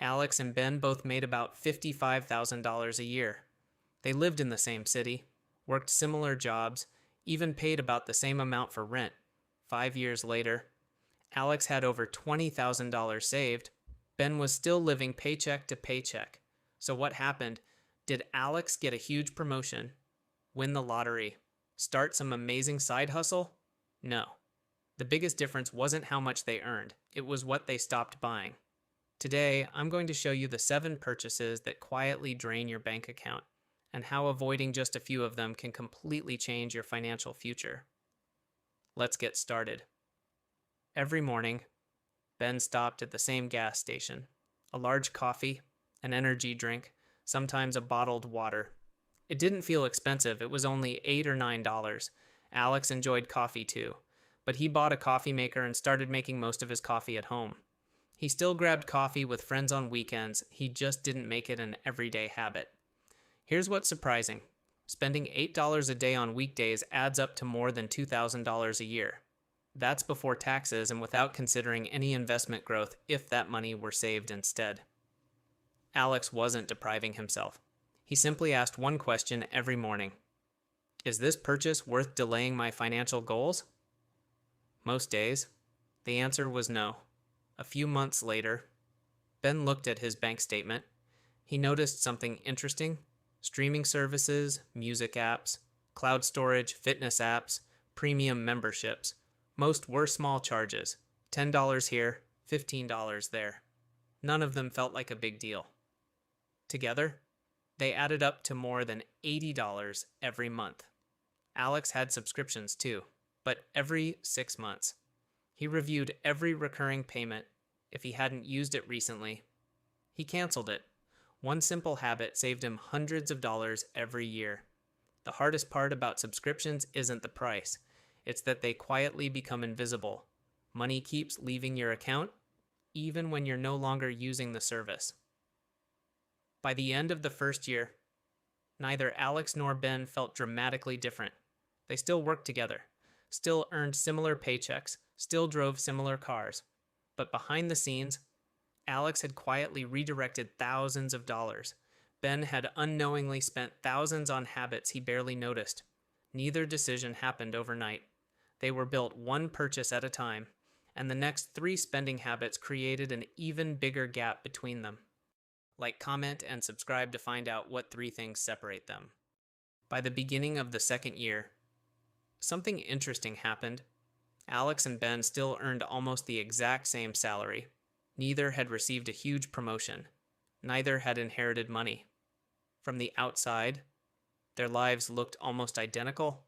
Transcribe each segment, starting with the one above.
Alex and Ben both made about $55,000 a year. They lived in the same city, worked similar jobs, even paid about the same amount for rent. 5 years later, Alex had over $20,000 saved. Ben was still living paycheck to paycheck. So what happened? Did Alex get a huge promotion, win the lottery, start some amazing side hustle? No. The biggest difference wasn't how much they earned, it was what they stopped buying. Today, I'm going to show you the 7 purchases that quietly drain your bank account, and how avoiding just a few of them can completely change your financial future. Let's get started. Every morning, Ben stopped at the same gas station. A large coffee, an energy drink, sometimes a bottled water. It didn't feel expensive, it was only $8 or $9. Alex enjoyed coffee too, but he bought a coffee maker and started making most of his coffee at home. He still grabbed coffee with friends on weekends, he just didn't make it an everyday habit. Here's what's surprising. Spending $8 a day on weekdays adds up to more than $2,000 a year. That's before taxes and without considering any investment growth if that money were saved instead. Alex wasn't depriving himself. He simply asked one question every morning. Is this purchase worth delaying my financial goals? Most days, the answer was no. A few months later, Ben looked at his bank statement. He noticed something interesting. Streaming services, music apps, cloud storage, fitness apps, premium memberships. Most were small charges. $10 here, $15 there. None of them felt like a big deal. Together, they added up to more than $80 every month. Alex had subscriptions too, but every 6 months. He reviewed every recurring payment. If he hadn't used it recently, he canceled it. One simple habit saved him hundreds of dollars every year. The hardest part about subscriptions isn't the price. It's that they quietly become invisible. Money keeps leaving your account, even when you're no longer using the service. By the end of the first year, neither Alex nor Ben felt dramatically different. They still worked together, still earned similar paychecks, still drove similar cars. But behind the scenes, Alex had quietly redirected thousands of dollars. Ben had unknowingly spent thousands on habits he barely noticed. Neither decision happened overnight. They were built one purchase at a time, and the next 3 spending habits created an even bigger gap between them. Like, comment, and subscribe to find out what 3 things separate them. By the beginning of the second year, something interesting happened. Alex and Ben still earned almost the exact same salary. Neither had received a huge promotion. Neither had inherited money. From the outside, their lives looked almost identical,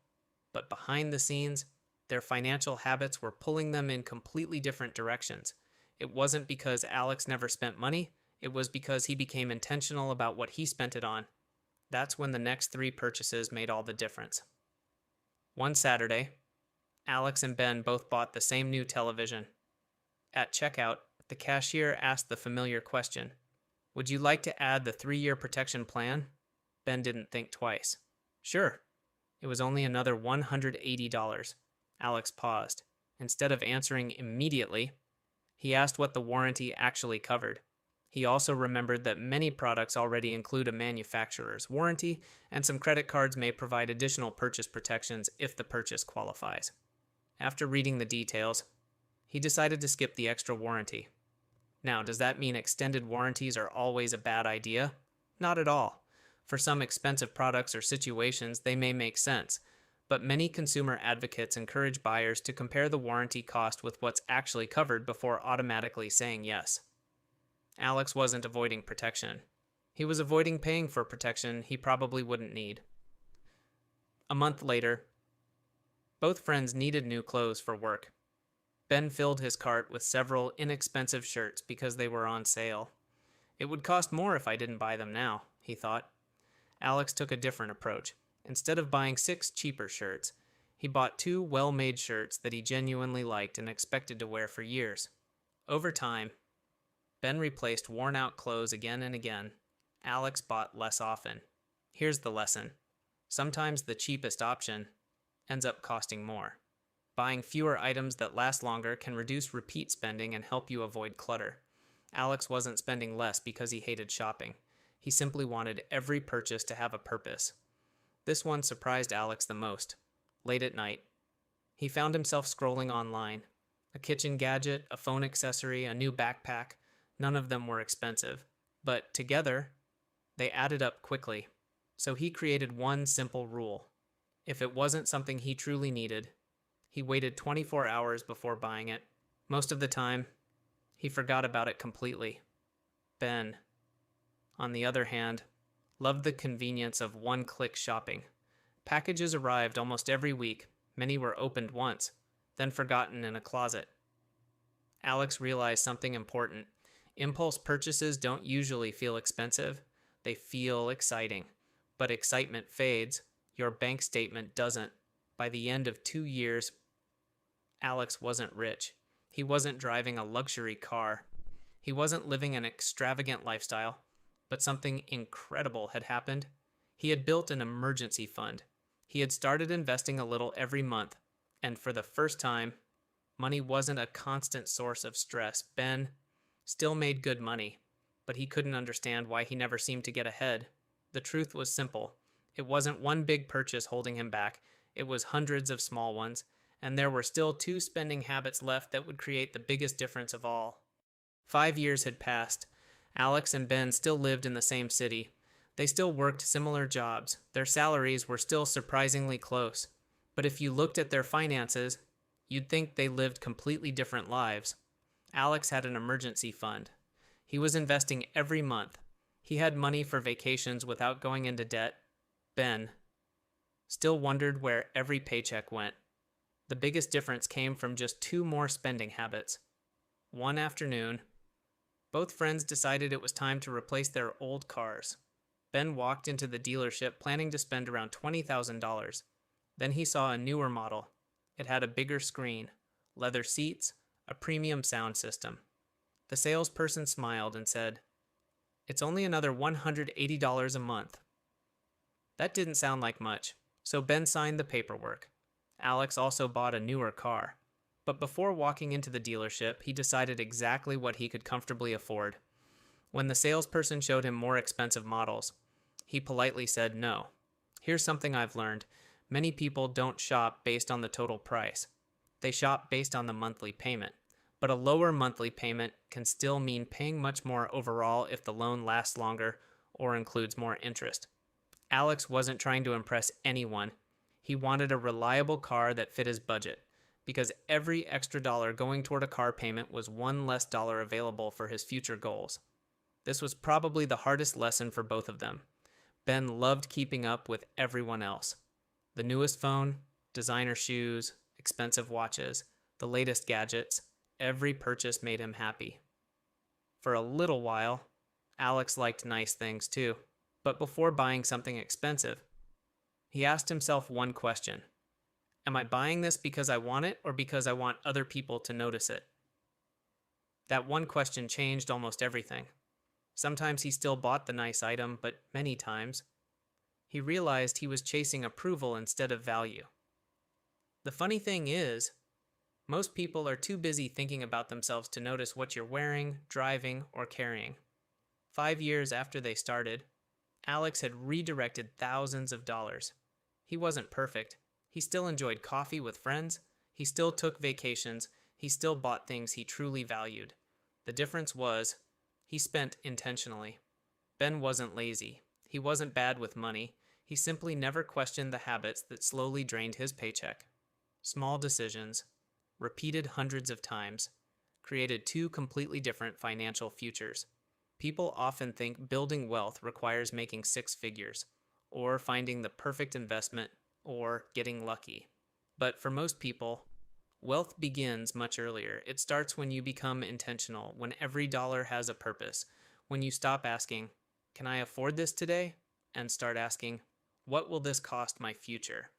but behind the scenes, their financial habits were pulling them in completely different directions. It wasn't because Alex never spent money, it was because he became intentional about what he spent it on. That's when the next 3 purchases made all the difference. One Saturday, Alex and Ben both bought the same new television. At checkout, the cashier asked the familiar question, "Would you like to add the 3-year protection plan?" Ben didn't think twice. "Sure." It was only another $180. Alex paused. Instead of answering immediately, he asked what the warranty actually covered. He also remembered that many products already include a manufacturer's warranty, and some credit cards may provide additional purchase protections if the purchase qualifies. After reading the details, he decided to skip the extra warranty. Now, does that mean extended warranties are always a bad idea? Not at all. For some expensive products or situations, they may make sense, but many consumer advocates encourage buyers to compare the warranty cost with what's actually covered before automatically saying yes. Alex wasn't avoiding protection. He was avoiding paying for protection he probably wouldn't need. A month later, both friends needed new clothes for work. Ben filled his cart with several inexpensive shirts because they were on sale. It would cost more if I didn't buy them now, he thought. Alex took a different approach. Instead of buying 6 cheaper shirts, he bought 2 well-made shirts that he genuinely liked and expected to wear for years. Over time, Ben replaced worn-out clothes again and again. Alex bought less often. Here's the lesson. Sometimes the cheapest option ends up costing more. Buying fewer items that last longer can reduce repeat spending and help you avoid clutter. Alex wasn't spending less because he hated shopping. He simply wanted every purchase to have a purpose. This one surprised Alex the most. Late at night, he found himself scrolling online. A kitchen gadget, a phone accessory, a new backpack, none of them were expensive. But together, they added up quickly. So he created one simple rule. If it wasn't something he truly needed, he waited 24 hours before buying it. Most of the time, he forgot about it completely. Ben, on the other hand, loved the convenience of one-click shopping. Packages arrived almost every week. Many were opened once, then forgotten in a closet. Alex realized something important. Impulse purchases don't usually feel expensive. They feel exciting. But excitement fades. Your bank statement doesn't. By the end of 2 years, Alex wasn't rich. He wasn't driving a luxury car. He wasn't living an extravagant lifestyle. But something incredible had happened. He had built an emergency fund. He had started investing a little every month. And for the first time, money wasn't a constant source of stress. Ben still made good money, but he couldn't understand why he never seemed to get ahead. The truth was simple. It wasn't one big purchase holding him back. It was hundreds of small ones, and there were still 2 spending habits left that would create the biggest difference of all. 5 years had passed. Alex and Ben still lived in the same city. They still worked similar jobs. Their salaries were still surprisingly close. But if you looked at their finances, you'd think they lived completely different lives. Alex had an emergency fund. He was investing every month. He had money for vacations without going into debt. Ben still wondered where every paycheck went. The biggest difference came from just 2 more spending habits. One afternoon, both friends decided it was time to replace their old cars. Ben walked into the dealership planning to spend around $20,000. Then he saw a newer model. It had a bigger screen, leather seats, a premium sound system. The salesperson smiled and said, "It's only another $180 a month." That didn't sound like much, so Ben signed the paperwork. Alex also bought a newer car. But before walking into the dealership, he decided exactly what he could comfortably afford. When the salesperson showed him more expensive models, he politely said no. Here's something I've learned. Many people don't shop based on the total price. They shop based on the monthly payment. But a lower monthly payment can still mean paying much more overall if the loan lasts longer or includes more interest. Alex wasn't trying to impress anyone. He wanted a reliable car that fit his budget, because every extra dollar going toward a car payment was one less dollar available for his future goals. This was probably the hardest lesson for both of them. Ben loved keeping up with everyone else. The newest phone, designer shoes, expensive watches, the latest gadgets, every purchase made him happy. For a little while, Alex liked nice things too. But before buying something expensive, he asked himself one question. Am I buying this because I want it or because I want other people to notice it? That one question changed almost everything. Sometimes he still bought the nice item, but many times, he realized he was chasing approval instead of value. The funny thing is, most people are too busy thinking about themselves to notice what you're wearing, driving, or carrying. 5 years after they started, Alex had redirected thousands of dollars. He wasn't perfect. He still enjoyed coffee with friends. He still took vacations. He still bought things he truly valued. The difference was, he spent intentionally. Ben wasn't lazy. He wasn't bad with money. He simply never questioned the habits that slowly drained his paycheck. Small decisions, repeated hundreds of times, created 2 completely different financial futures. People often think building wealth requires making 6 figures, or finding the perfect investment, or getting lucky. But for most people, wealth begins much earlier. It starts when you become intentional, when every dollar has a purpose, when you stop asking, "Can I afford this today?" and start asking, "What will this cost my future?"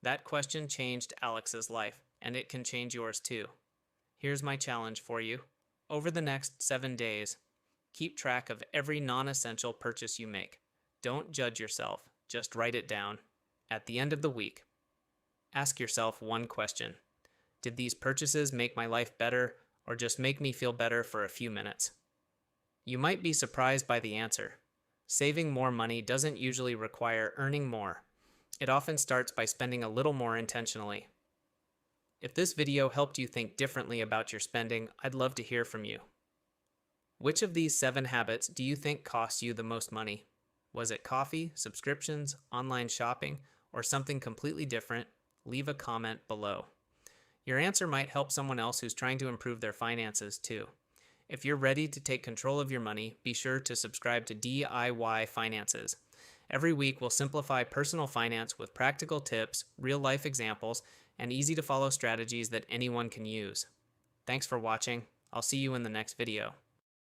That question changed Alex's life, and it can change yours too. Here's my challenge for you. Over the next 7 days, keep track of every non-essential purchase you make. Don't judge yourself, just write it down. At the end of the week, ask yourself one question. Did these purchases make my life better or just make me feel better for a few minutes? You might be surprised by the answer. Saving more money doesn't usually require earning more. It often starts by spending a little more intentionally. If this video helped you think differently about your spending, I'd love to hear from you. Which of these 7 habits do you think cost you the most money? Was it coffee, subscriptions, online shopping, or something completely different? Leave a comment below. Your answer might help someone else who's trying to improve their finances too. If you're ready to take control of your money, be sure to subscribe to DIY Finances. Every week, we'll simplify personal finance with practical tips, real-life examples, and easy-to-follow strategies that anyone can use. Thanks for watching. I'll see you in the next video.